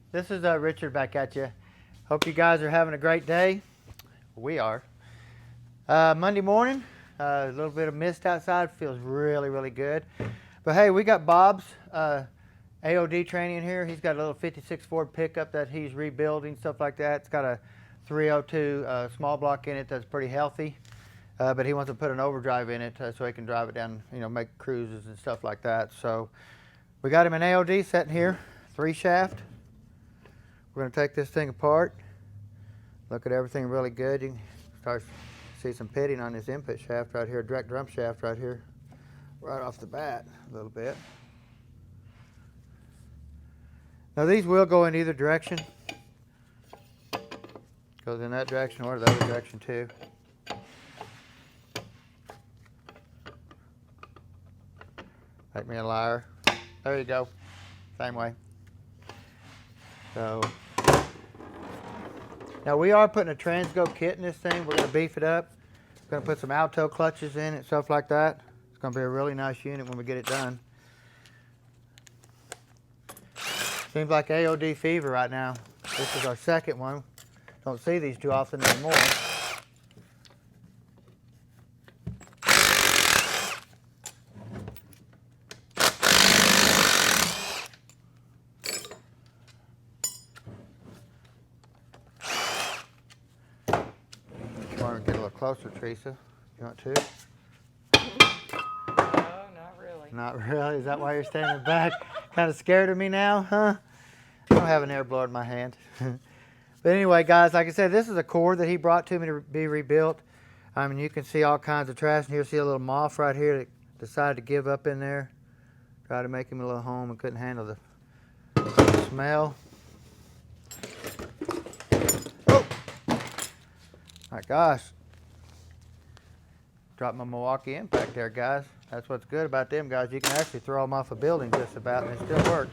This is Richard back at you. Hope you guys are having a great day. We are. Monday morning, a little bit of mist outside. Feels really, really good. But hey, we got Bob's AOD training here. He's got a little 56 Ford pickup that he's rebuilding, stuff like that. It's got a 302 small block in it that's pretty healthy. But he wants to put an overdrive in it so he can drive it down, make cruises and stuff like that. So we got him an AOD sitting here, 3 shaft. We're going to take this thing apart, look at everything really good. You can start to see some pitting on this input shaft right here, direct drum shaft right here, right off the bat a little bit. Now these will go in either direction. Goes in that direction or the other direction too. Make me a liar. There you go. Same way. So now we are putting a Transgo kit in this thing. We're going to beef it up. We're going to put some alto clutches in it, stuff like that. It's going to be a really nice unit when we get it done. Seems like AOD fever right now. This is our second one. Don't see these too often anymore. Want to get a little closer, Teresa? You want to? No, not really. Not really? Is that why you're standing back? Kind of scared of me now, huh? I don't have an air blower in my hand. But anyway, guys, like I said, this is a cord that he brought to me to be rebuilt. I mean, you can see all kinds of trash in here. See a little moth right here that decided to give up in there. Tried to make him a little home and couldn't handle the smell. Oh! My gosh. Dropped my Milwaukee impact there, guys. That's what's good about them, guys. You can actually throw them off a building just about and they still work.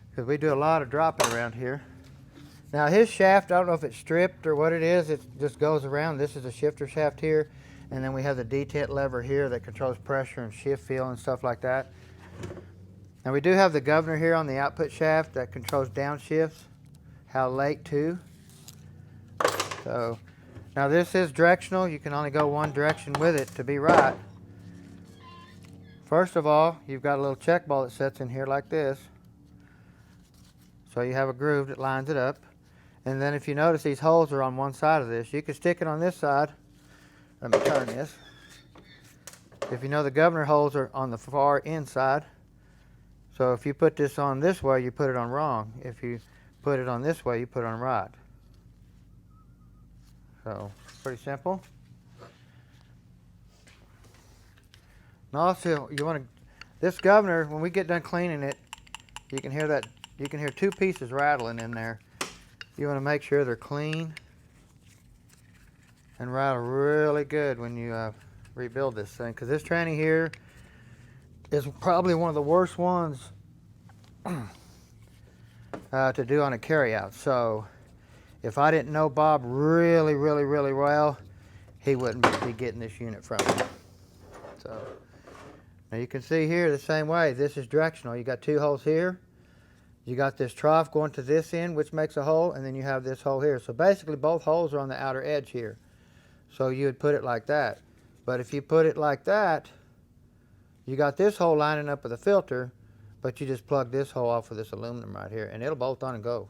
Because we do a lot of dropping around here. Now his shaft, I don't know if it's stripped or what it is. It just goes around. This is a shifter shaft here. And then we have the detent lever here that controls pressure and shift feel and stuff like that. Now we do have the governor here on the output shaft that controls downshifts. How late too. So now this is directional. You can only go one direction with it to be right. First of all, you've got a little check ball that sits in here like this. So you have a groove that lines it up. And then if you notice these holes are on one side of this, you can stick it on this side. Let me turn this. If you know the governor holes are on the far inside. So if you put this on this way, you put it on wrong. If you put it on this way, you put it on right. So pretty simple. And also you want to, this governor, when we get done cleaning it, you can hear that, you can hear 2 pieces rattling in there. You want to make sure they're clean and rattle really good when you rebuild this thing. Because this tranny here is probably one of the worst ones to do on a carryout. So if I didn't know Bob really, really, really well, he wouldn't be getting this unit from me. So now you can see here the same way. This is directional. You got 2 holes here. You got this trough going to this end, which makes a hole, and then you have this hole here. So basically both holes are on the outer edge here. So you would put it like that. But if you put it like that, you got this hole lining up with a filter, but you just plug this hole off with this aluminum right here, and it'll bolt on and go.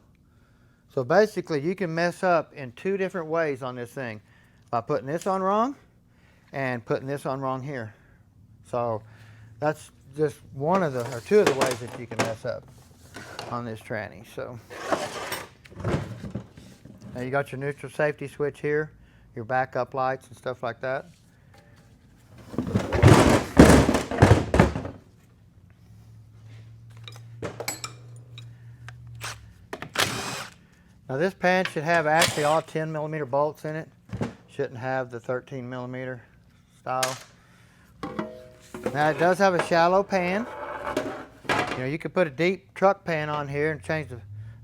So basically you can mess up in 2 different ways on this thing. By putting this on wrong and putting this on wrong here. So that's just one of the, or 2 of the ways that you can mess up on this tranny. So now you got your neutral safety switch here, your backup lights and stuff like that. Now this pan should have actually all 10mm bolts in it. Shouldn't have the 13mm style. Now it does have a shallow pan. You know, you could put a deep truck pan on here and change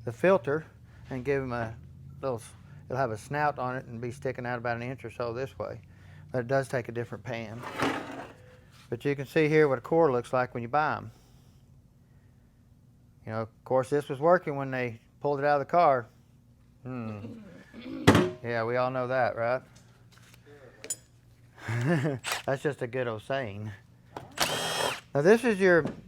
the filter and give them a little, it'll have a snout on it and be sticking out about 1 inch or so this way. But it does take a different pan. But you can see here what a core looks like when you buy them. You know, of course, this was working when they pulled it out of the car. Yeah, we all know that, right? That's just a good old saying. Now this is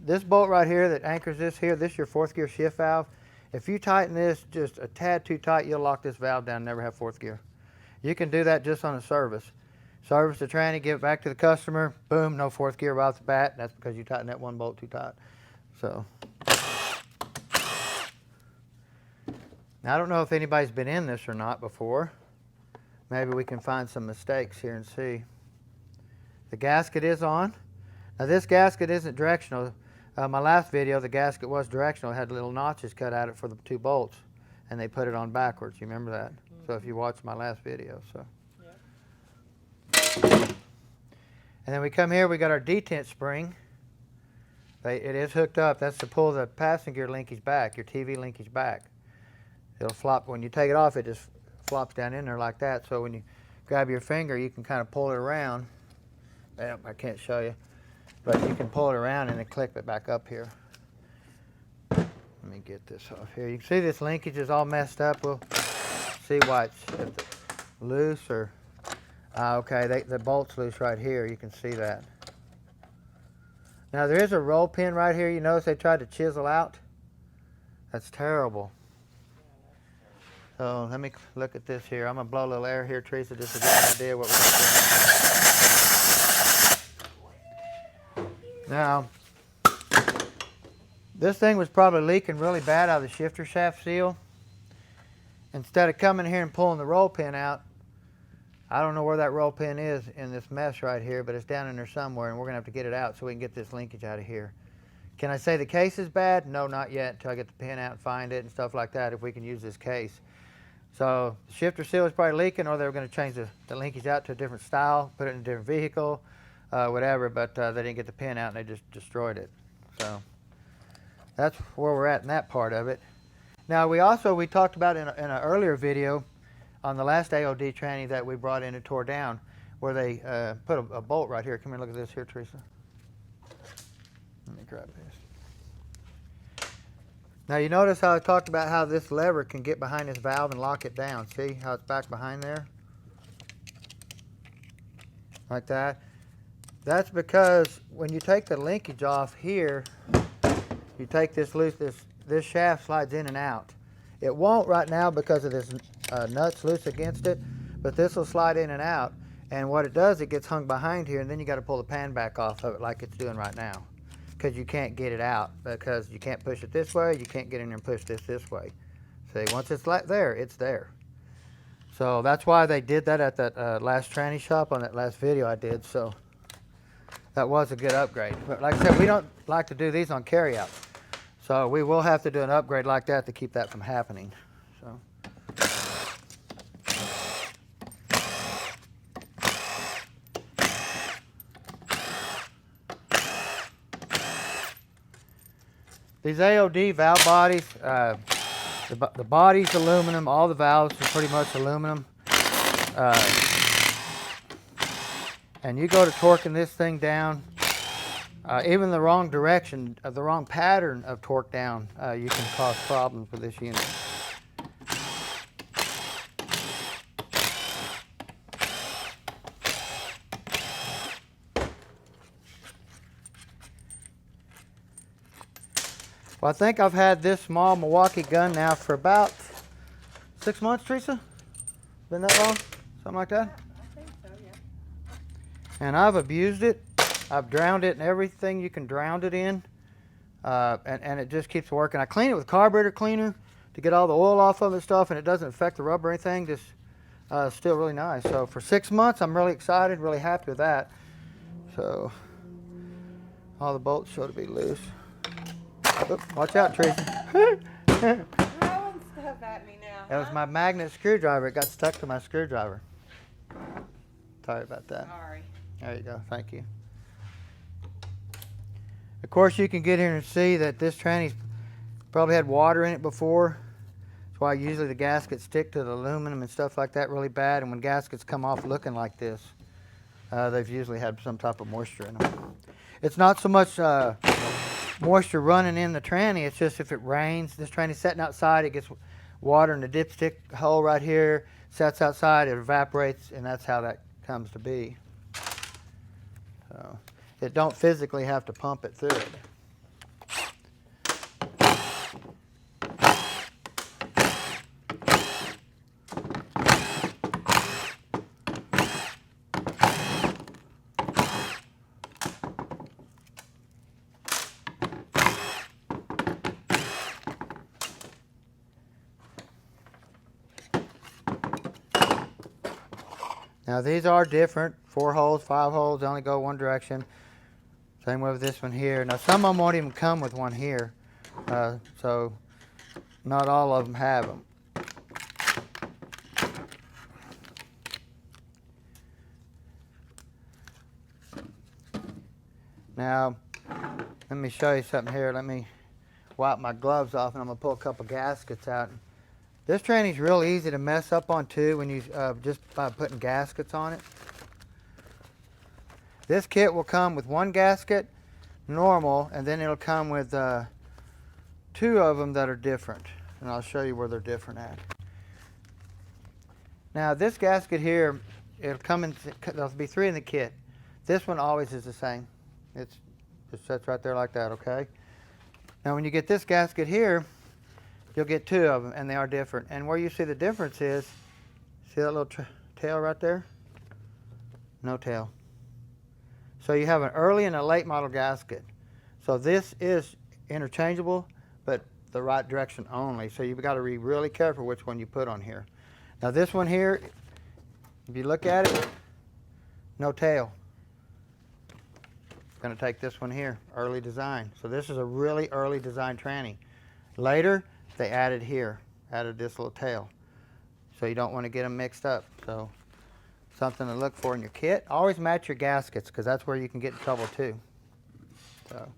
this bolt right here that anchors this here. This is your 4th gear shift valve. If you tighten this just a tad too tight, you'll lock this valve down and never have 4th gear. You can do that just on a service. Service the tranny, give it back to the customer. Boom, no 4th gear right off the bat. That's because you tightened that one bolt too tight. So. Now, I don't know if anybody's been in this or not before. Maybe we can find some mistakes here and see. The gasket is on. Now this gasket isn't directional. My last video, the gasket was directional. It had little notches cut out it for the 2 bolts, and they put it on backwards. You remember that? So if you watched my last video, so. Yep. And then we come here, we got our detent spring. It is hooked up. That's to pull the passenger linkage back, your TV linkage back. It'll flop, when you take it off, it just flops down in there like that. So when you grab your finger, you can kind of pull it around. Well, I can't show you, but you can pull it around and then clip it back up here. Let me get this off here. You can see this linkage is all messed up. We'll see why it's loose or, okay, the bolt's loose right here. You can see that. Now there is a roll pin right here. You notice they tried to chisel out? That's terrible. So let me look at this here. I'm going to blow a little air here, Teresa, just to get an idea what we're doing. Now, this thing was probably leaking really bad out of the shifter shaft seal. Instead of coming here and pulling the roll pin out, I don't know where that roll pin is in this mess right here, but it's down in there somewhere, and we're going to have to get it out so we can get this linkage out of here. Can I say the case is bad? No, not yet, until I get the pin out and find it and stuff like that, if we can use this case. So the shifter seal is probably leaking, or they were going to change the linkage out to a different style, put it in a different vehicle, whatever, but they didn't get the pin out and they just destroyed it. So that's where we're at in that part of it. Now we talked about in an earlier video on the last AOD tranny that we brought in and tore down, where they put a bolt right here. Come here, look at this here, Teresa. Let me grab this. Now you notice how I talked about how this lever can get behind this valve and lock it down. See how it's back behind there? Like that. That's because when you take the linkage off here, you take this loose, this shaft slides in and out. It won't right now because of this nuts loose against it, but this will slide in and out. And what it does, it gets hung behind here, and then you got to pull the pan back off of it like it's doing right now, because you can't get it out, because you can't push it this way, you can't get in there and push this way. See, once it's there, it's there. So that's why they did that at that last tranny shop on that last video I did. So that was a good upgrade. But like I said, we don't like to do these on carryout. So we will have to do an upgrade like that to keep that from happening. So. These Aod valve bodies, the body's aluminum, all the valves are pretty much aluminum. And you go to torquing this thing down, even the wrong direction, the wrong pattern of torque down, you can cause problems with this unit. Well, I think I've had this small Milwaukee gun now for about 6 months, Teresa? Been that long? Something like that? I think so, yeah. And I've abused it. I've drowned it in everything you can drown it in. And it just keeps working. I clean it with carburetor cleaner to get all the oil off of it and stuff, and it doesn't affect the rubber or anything. Just still really nice. So for 6 months, I'm really excited, really happy with that. So all the bolts show to be loose. Oops, watch out, Tracy. Throwing stuff at me now. That was my magnet screwdriver. It got stuck to my screwdriver. Sorry about that. Sorry. There you go. Thank you. Of course, you can get here and see that this tranny's probably had water in it before. That's why usually the gaskets stick to the aluminum and stuff like that really bad. And when gaskets come off looking like this, they've usually had some type of moisture in them. It's not so much moisture running in the tranny. It's just if it rains, this tranny's sitting outside, it gets water in the dipstick hole right here, sets outside, it evaporates, and that's how that comes to be. So it don't physically have to pump it through it. Now these are different, 4 holes, 5 holes, they only go one direction. Same way with this one here. Now some of them won't even come with one here, so not all of them have them. Now, let me show you something here. Let me wipe my gloves off and I'm gonna pull a couple gaskets out. This tranny's real easy to mess up on too when you just by putting gaskets on it. This kit will come with one gasket, normal, and then it'll come with 2 of them that are different. And I'll show you where they're different at. Now this gasket here, it'll come in, there'll be 3 in the kit. This one always is the same. It sits right there like that, okay? Now when you get this gasket here, you'll get 2 of them, and they are different. And where you see the difference is, see that little tail right there? No tail. So you have an early and a late model gasket. So this is interchangeable, but the right direction only. So you've got to be really careful which one you put on here. Now this one here, if you look at it, no tail. Going to take this one here, early design. So this is a really early design tranny. Later, they added this little tail. So you don't want to get them mixed up. So something to look for in your kit. Always match your gaskets because that's where you can get in trouble too. So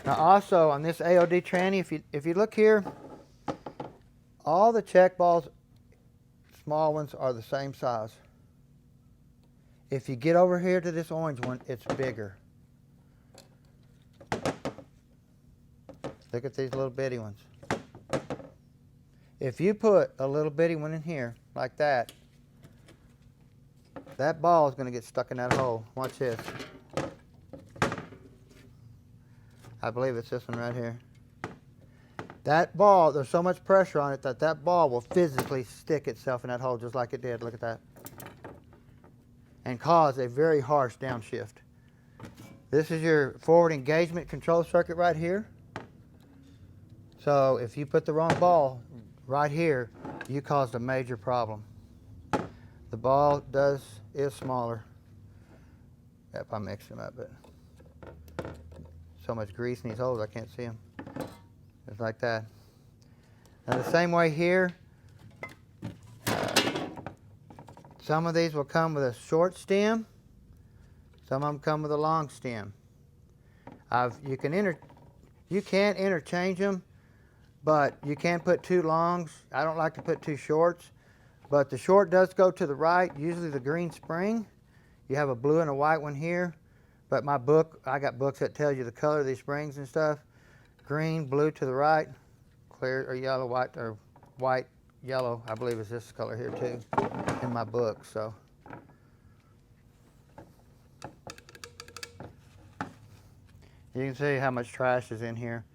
now also on this AOD tranny, if you look here, all the check balls, small ones, are the same size. If you get over here to this orange one, it's bigger. Look at these little bitty ones. If you put a little bitty one in here, like that, that ball is going to get stuck in that hole. Watch this. I believe it's this one right here. That ball, there's so much pressure on it that that ball will physically stick itself in that hole just like it did. Look at that. And cause a very harsh downshift. This is your forward engagement control circuit right here. So if you put the wrong ball right here, you caused a major problem. The ball is smaller. Yep, I mixed them up, but so much grease in these holes I can't see them. Just like that. Now the same way here, some of these will come with a short stem. Some of them come with a long stem. You can interchange them, but you can put 2 longs. I don't like to put 2 shorts, but the short does go to the right, usually the green spring. You have a blue and a white one here, but my book, I got books that tell you the color of these springs and stuff. Green, blue to the right, clear or yellow, white, or white, yellow, I believe is this color here too in my book. So you can see how much trash is in here.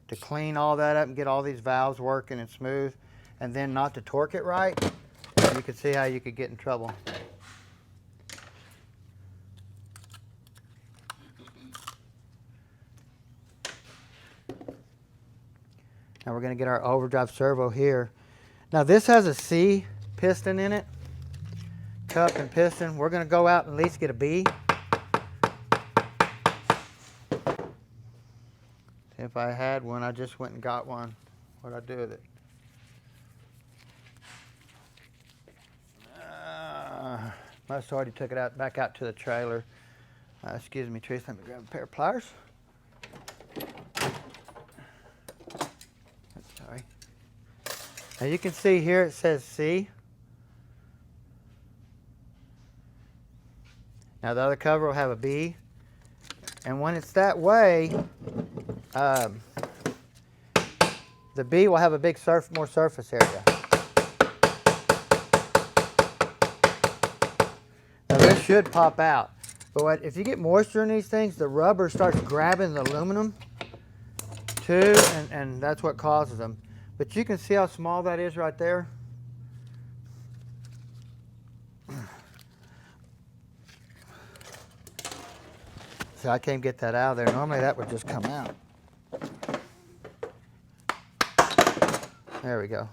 To clean all that up and get all these valves working and smooth, and then not to torque it right, you can see how you could get in trouble. Now we're going to get our overdrive servo here. Now this has a C piston in it, cup and piston. We're going to go out and at least get a B. If I had one, I just went and got one. What'd I do with it? Must already took it back out to the trailer. Excuse me, Trace, let me grab a pair of pliers. Sorry. Now you can see here it says C. Now the other cover will have a B. And when it's that way, The B will have a big more surface area. Now this should pop out, but if you get moisture in these things, the rubber starts grabbing the aluminum too, and that's what causes them. But you can see how small that is right there. So I can't get that out of there. Normally that would just come out. There we go.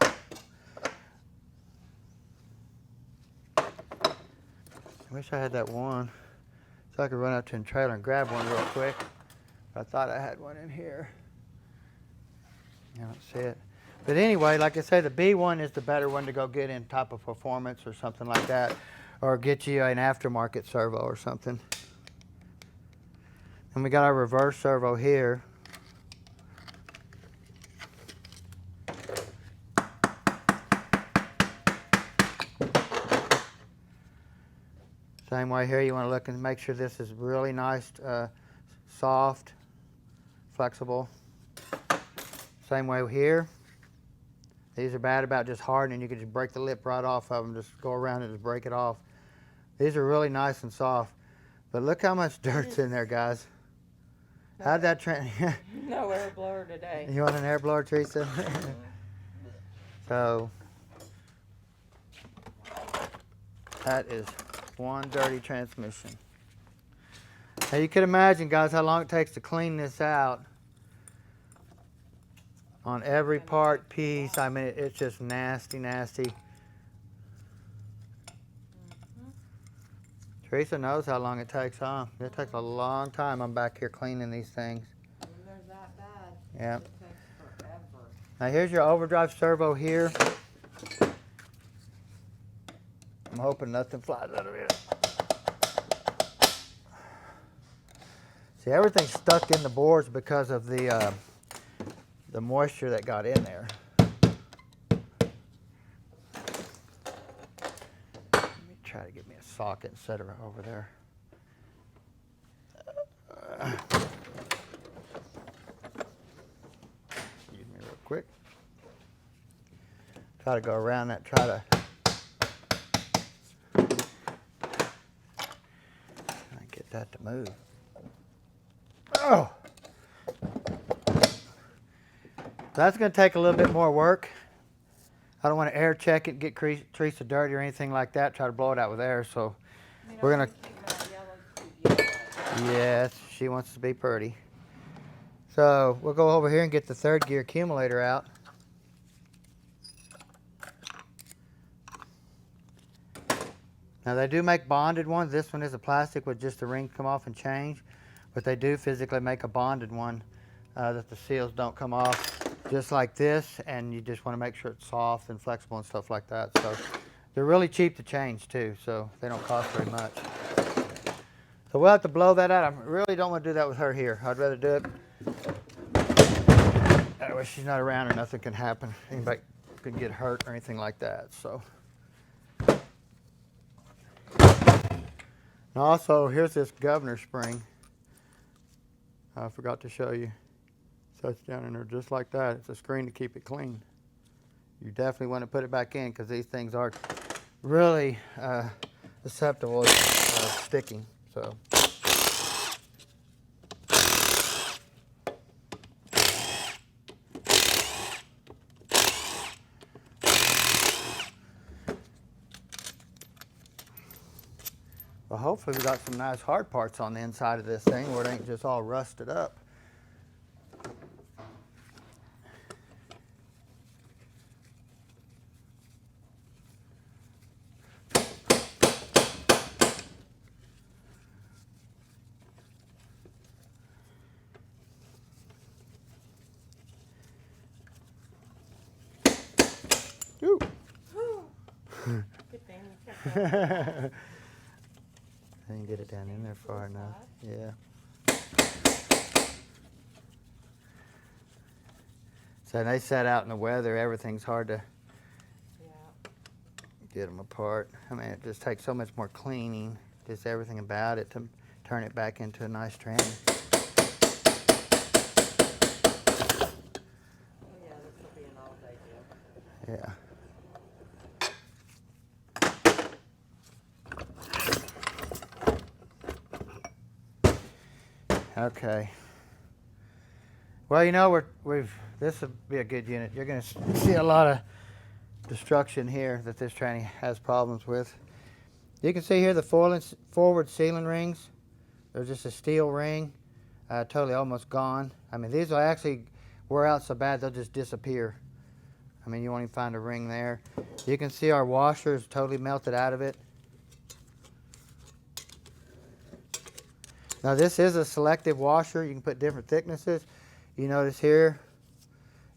I wish I had that one so I could run up to the trailer and grab one real quick. I thought I had one in here. I don't see it. But anyway, like I say, the B1 is the better one to go get in type of performance or something like that, or get you an aftermarket servo or something. And we got our reverse servo here. Same way here, you want to look and make sure this is really nice, soft, flexible. Same way here. These are bad about just hardening. You can just break the lip right off of them. Just go around and just break it off. These are really nice and soft. But look how much dirt's in there, guys. How'd that No air blower today. You want an air blower, Teresa? So, that is one dirty transmission. Now you can imagine, guys, how long it takes to clean this out. On every part, piece, I mean, it's just nasty, nasty. Teresa knows how long it takes, huh? It takes a long time. I'm back here cleaning these things. When they're that bad, yeah. It takes forever. Now here's your overdrive servo here. I'm hoping nothing flies out of here. See, everything's stuck in the boards because of the moisture that got in there. Let me try to get me a socket and set her over there. Excuse me real quick. Try to go around that, try to get that to move. Oh! That's going to take a little bit more work. I don't want to air check it, get Teresa dirty or anything like that, try to blow it out with air, so we're going to... Yes, she wants to be pretty. So we'll go over here and get the third gear accumulator out. Now they do make bonded ones. This one is a plastic with just the rings come off and change, but they do physically make a bonded one that the seals don't come off. Just like this, and you just want to make sure it's soft and flexible and stuff like that. So they're really cheap to change too, so they don't cost very much. So we'll have to blow that out. I really don't want to do that with her here. I'd rather do it that way she's not around or nothing can happen. Anybody could get hurt or anything like that. So. And also, here's this governor spring. I forgot to show you. So it's down in there just like that. It's a screen to keep it clean. You definitely want to put it back in because these things are really susceptible to sticking. So. Well, hopefully we got some nice hard parts on the inside of this thing where it ain't just all rusted up. Ooh. Good thing you kept that. I didn't get it down in there far enough. Yeah. So they set out in the weather, everything's hard to get them apart. I mean, it just takes so much more cleaning, just everything about it to turn it back into a nice tranny. Yeah. Okay. Well, you know, this will be a good unit. You're going to see a lot of destruction here that this tranny has problems with. You can see here the forward sealing rings. They're just a steel ring, totally almost gone. I mean, these will actually wear out so bad they'll just disappear. I mean, you won't even find a ring there. You can see our washer is totally melted out of it. Now, this is a selective washer. You can put different thicknesses. You notice here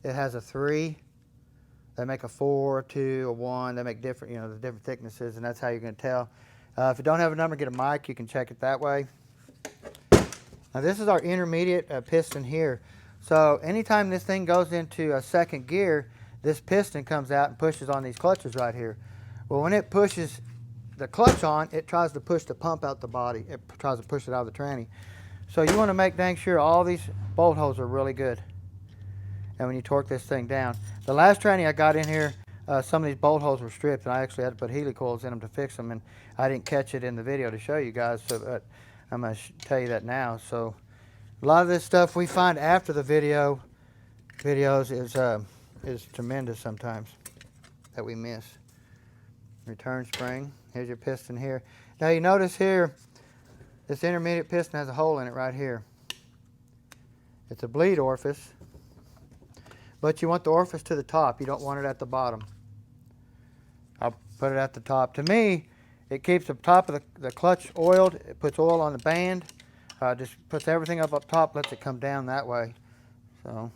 it has a 3. They make a 4, a 2, a 1. They make different, the different thicknesses, and that's how you're going to tell. If you don't have a number, get a mic. You can check it that way. Now, this is our intermediate piston here. So anytime this thing goes into a second gear, this piston comes out and pushes on these clutches right here. Well, when it pushes the clutch on, it tries to push the pump out the body. It tries to push it out of the tranny. So you want to make dang sure all these bolt holes are really good. And when you torque this thing down. The last tranny I got in here, some of these bolt holes were stripped, and I actually had to put helicoils in them to fix them, and I didn't catch it in the video to show you guys, so I'm going to tell you that now. So a lot of this stuff we find after the videos is tremendous sometimes that we miss. Return spring. Here's your piston here. Now you notice here, this intermediate piston has a hole in it right here. It's a bleed orifice, but you want the orifice to the top. You don't want it at the bottom. I'll put it at the top. To me, it keeps the top of the clutch oiled. It puts oil on the band. Just puts everything up top, lets it come down that way. So.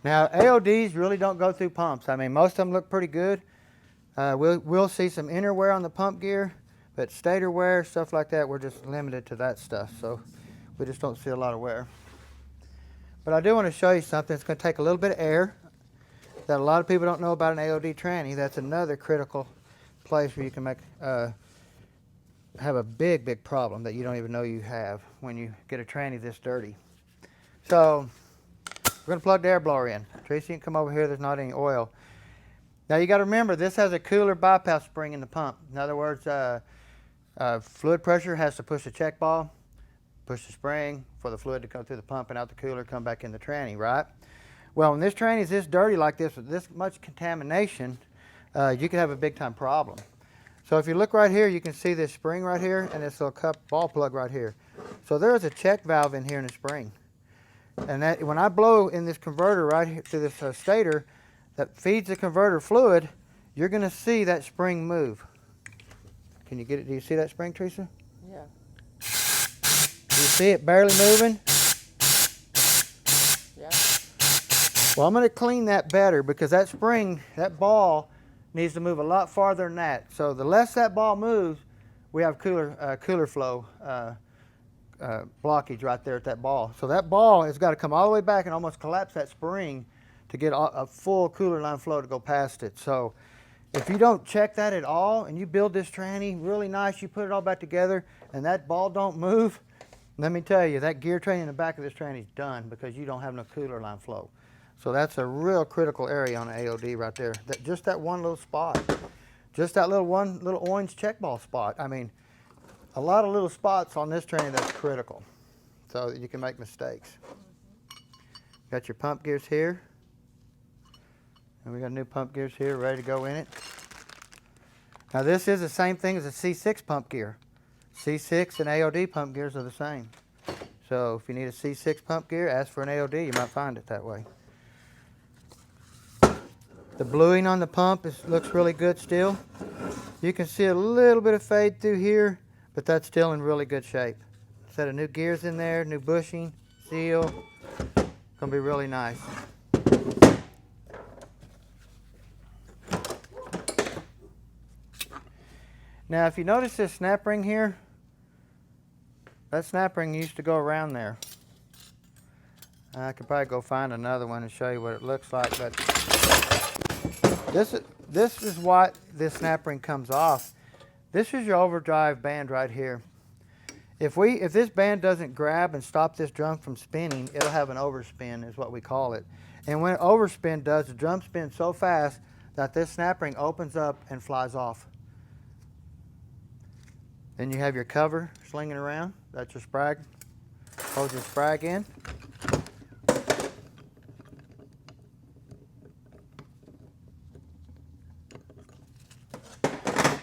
Now, AODs really don't go through pumps. I mean, most of them look pretty good. We'll see some inner wear on the pump gear, but stator wear, stuff like that, we're just limited to that stuff. So we just don't see a lot of wear. But I do want to show you something. It's going to take a little bit of air that a lot of people don't know about an AOD tranny. That's another critical place where you can have a big problem that you don't even know you have when you get a tranny this dirty. So we're going to plug the air blower in. Tracy, you can come over here. There's not any oil. Now you got to remember, this has a cooler bypass spring in the pump. In other words, fluid pressure has to push the check ball, push the spring for the fluid to come through the pump and out the cooler, come back in the tranny, right? Well, when this tranny is this dirty like this, with this much contamination, you could have a big time problem. So if you look right here, you can see this spring right here and this little cup ball plug right here. So there is a check valve in here in the spring. And that, when I blow in this converter right here through this stator that feeds the converter fluid, you're going to see that spring move. Can you get it? Do you see that spring, Teresa? Yeah. Do you see it barely moving? Yeah. Well, I'm going to clean that better because that spring, that ball, needs to move a lot farther than that. So the less that ball moves, we have cooler flow blockage right there at that ball. So that ball has got to come all the way back and almost collapse that spring to get a full cooler line flow to go past it. So if you don't check that at all and you build this tranny really nice, you put it all back together and that ball don't move, let me tell you, that gear train in the back of this tranny is done because you don't have no cooler line flow. So that's a real critical area on an AOD right there. Just that one little spot. Just that one little orange check ball spot. I mean, a lot of little spots on this tranny that's critical. So that you can make mistakes. Got your pump gears here. And we got new pump gears here ready to go in it. Now this is the same thing as a C6 pump gear. C6 and AOD pump gears are the same. So if you need a C6 pump gear, ask for an AOD. You might find it that way. The bluing on the pump looks really good still. You can see a little bit of fade through here, but that's still in really good shape. Set of new gears in there, new bushing, seal. Gonna be really nice. Now if you notice this snap ring here, that snap ring used to go around there. I could probably go find another one and show you what it looks like, but this is what this snap ring comes off. This is your overdrive band right here. If this band doesn't grab and stop this drum from spinning, it'll have an overspin, is what we call it. And when overspin does, the drum spins so fast that this snap ring opens up and flies off. Then you have your cover slinging around. That's your Sprag. Hold your Sprag in.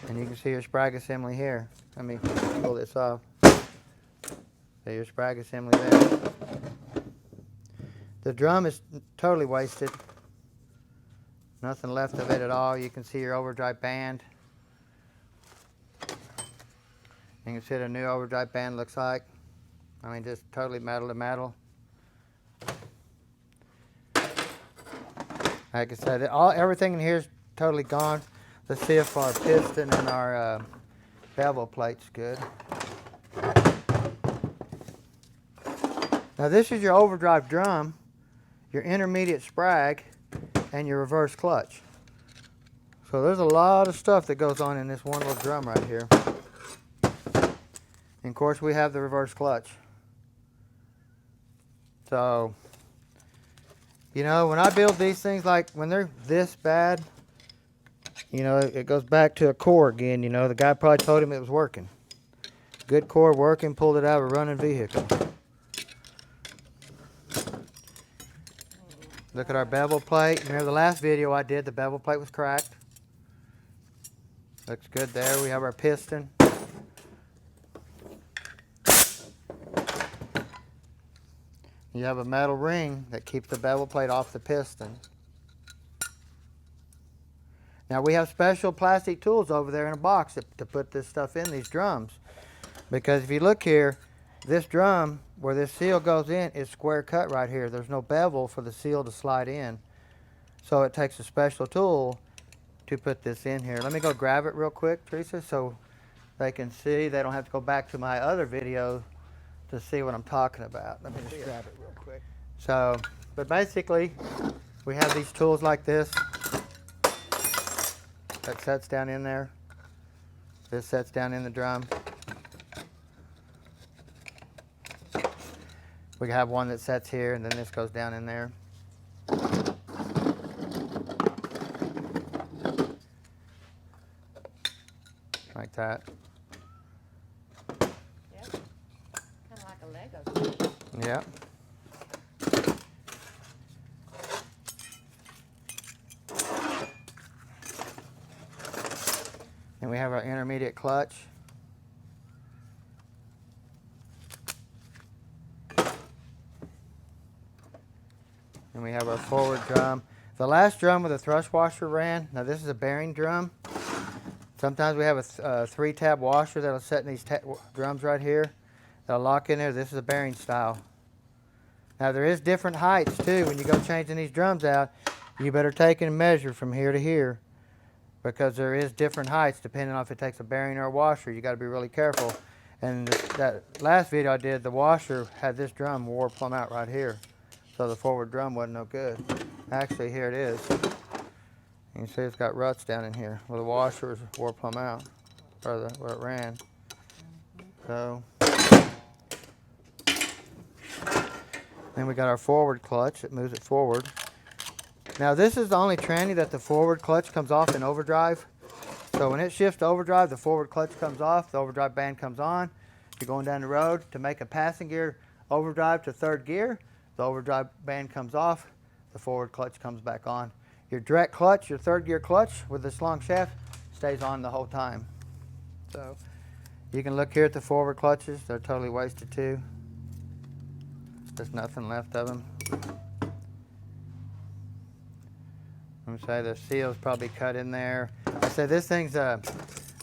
And you can see your Sprag assembly here. Let me pull this off. There's your Sprag assembly there. The drum is totally wasted. Nothing left of it at all. You can see your overdrive band. You can see what a new overdrive band looks like. I mean, just totally metal to metal. Like I said, everything in here is totally gone. Let's see if our piston and our bevel plate's good. Now this is your overdrive drum, your intermediate Sprag, and your reverse clutch. So there's a lot of stuff that goes on in this one little drum right here. And of course we have the reverse clutch. So, you know, when I build these things, like when they're this bad, you know, it goes back to a core again. You know, the guy probably told him it was working. Good core working, pulled it out of a running vehicle. Look at our bevel plate. Remember the last video I did, the bevel plate was cracked. Looks good there. We have our piston. You have a metal ring that keeps the bevel plate off the piston. Now we have special plastic tools over there in a box to put this stuff in these drums. Because if you look here, this drum, where this seal goes in, is square cut right here. There's no bevel for the seal to slide in. So it takes a special tool to put this in here. Let me go grab it real quick, Teresa, so they can see. They don't have to go back to my other video to see what I'm talking about. Let me just grab it real quick. So, but basically, we have these tools like this. That sets down in there. This sets down in the drum. We have one that sets here, and then this goes down in there. Like that. Yep. Kind of like a Lego set. Yeah. And we have our intermediate clutch. And we have our forward drum. The last drum with a thrust washer ran. Now this is a bearing drum. Sometimes we have a 3-tab washer that'll set in these drums right here. They'll lock in there. This is a bearing style. Now there is different heights too. When you go changing these drums out, you better take and measure from here to here, because there is different heights depending on if it takes a bearing or a washer. You got to be really careful. And that last video I did, the washer had this drum wore plumb out right here. So the forward drum wasn't no good. Actually, here it is. You can see it's got ruts down in here. Well, the washer was wore plumb out, or where it ran. So, then we got our forward clutch that moves it forward. Now this is the only tranny that the forward clutch comes off in overdrive. So when it shifts to overdrive, the forward clutch comes off, the overdrive band comes on. You're going down the road to make a passing gear overdrive to third gear. The overdrive band comes off, the forward clutch comes back on. Your direct clutch, your third gear clutch with this long shaft, stays on the whole time. So you can look here at the forward clutches. They're totally wasted too. There's nothing left of them. I'm say the seal's probably cut in there. I said this thing's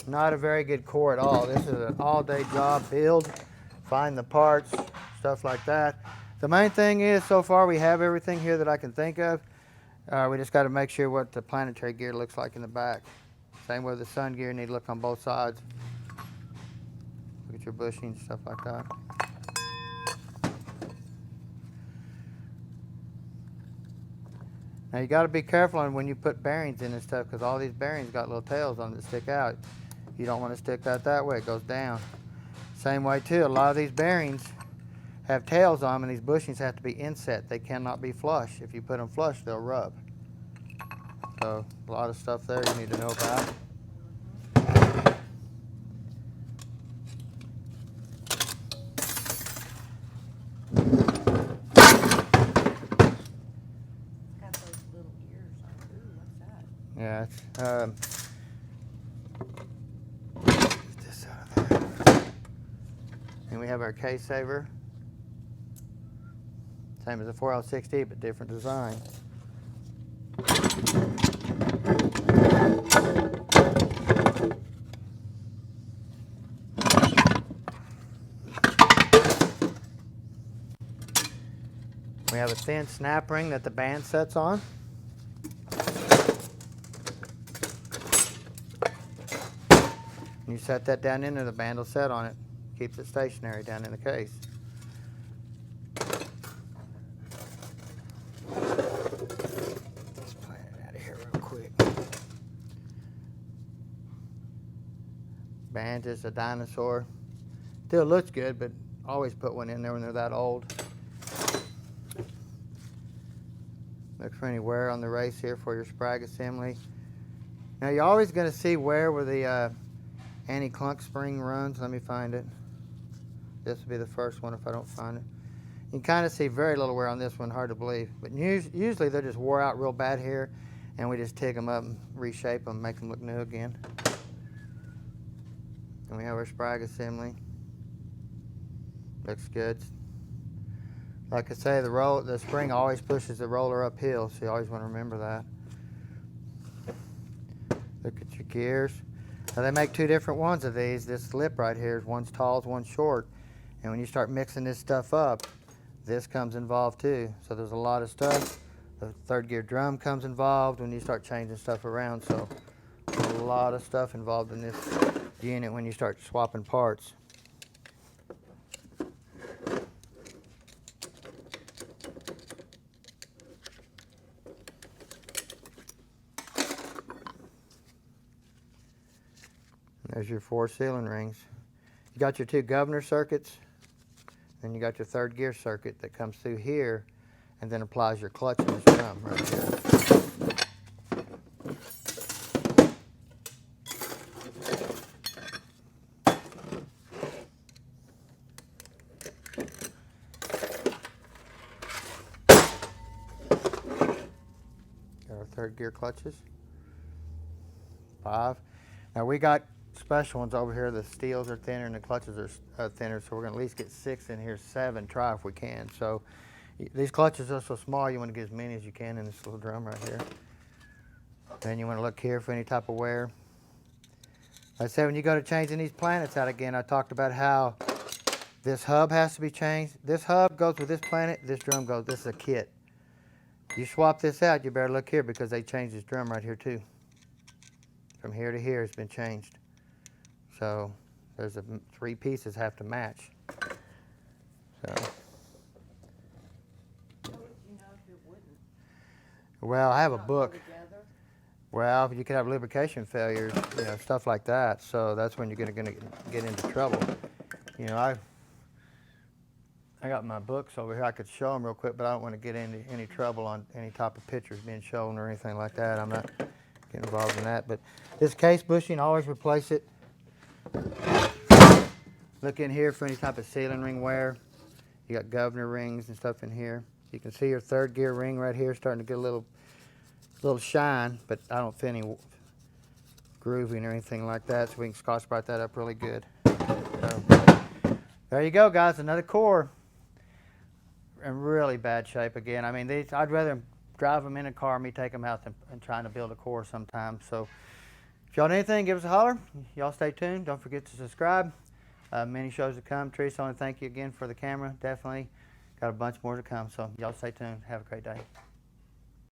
not a very good core at all. This is an all-day job, build, find the parts, stuff like that. The main thing is, so far we have everything here that I can think of. We just got to make sure what the planetary gear looks like in the back. Same with the sun gear, need to look on both sides. Look at your bushing, stuff like that. Now you got to be careful on when you put bearings in and stuff, because all these bearings got little tails on them that stick out. You don't want to stick that way, it goes down. Same way too, a lot of these bearings have tails on them, and these bushings have to be inset. They cannot be flush. If you put them flush, they'll rub. So a lot of stuff there you need to know about. Got those little ears on it. Ooh, what's that? Yeah, get this out of there. And we have our case saver. Same as a 4L60, but different design. We have a thin snap ring that the band sets on. You set that down in there, the band will set on it. Keeps it stationary down in the case. Let's play it out of here real quick. Band is a dinosaur. Still looks good, but always put one in there when they're that old. Look for any wear on the race here for your Sprag Assembly. Now you're always going to see wear where the anti-clunk spring runs. Let me find it. This will be the first one if I don't find it. You can kind of see very little wear on this one, hard to believe. But usually they're just wore out real bad here, and we just TIG them up and reshape them, make them look new again. And we have our Sprag Assembly. Looks good. Like I say, the spring always pushes the roller uphill, so you always want to remember that. Look at your gears. Now they make two different ones of these. This lip right here, one's tall, one's short. And when you start mixing this stuff up, this comes involved too. So there's a lot of stuff. The third gear drum comes involved when you start changing stuff around. So a lot of stuff involved in this unit when you start swapping parts. There's your 4 sealing rings. You got your 2 governor circuits, then you got your third gear circuit that comes through here and then applies your clutch in this drum right here. Got our third gear clutches. 5. Now we got special ones over here. The steels are thinner and the clutches are thinner, so we're going to at least get 6 in here, 7, try if we can. So these clutches are so small, you want to get as many as you can in this little drum right here. Then you want to look here for any type of wear. Like I said, when you go to changing these planets out again, I talked about how this hub has to be changed. This hub goes with this planet, this drum goes, this is a kit. You swap this out, you better look here because they changed this drum right here too. From here to here it's been changed. So there's 3 pieces have to match. So. How would you know if it wouldn't? Well, I have a Not book. go together? Well, you could have lubrication failures, you know, stuff like that. So that's when you're going to get into trouble. You know, I got my books over here. I could show them real quick, but I don't want to get into any trouble on any type of pictures being shown or anything like that. I'm not getting involved in that. But this case bushing, always replace it. Look in here for any type of sealing ring wear. You got governor rings and stuff in here. You can see your third gear ring right here starting to get a little shine, but I don't feel any grooving or anything like that, so we can Scotch-Brite that up really good. So, there you go, guys, another core in really bad shape again. I mean, I'd rather drive them in a car, me take them out and trying to build a core sometimes. So if y'all need anything, give us a holler. Y'all stay tuned. Don't forget to subscribe. Many shows to come. Teresa, I want to thank you again for the camera. Definitely got a bunch more to come. So y'all stay tuned. Have a great day.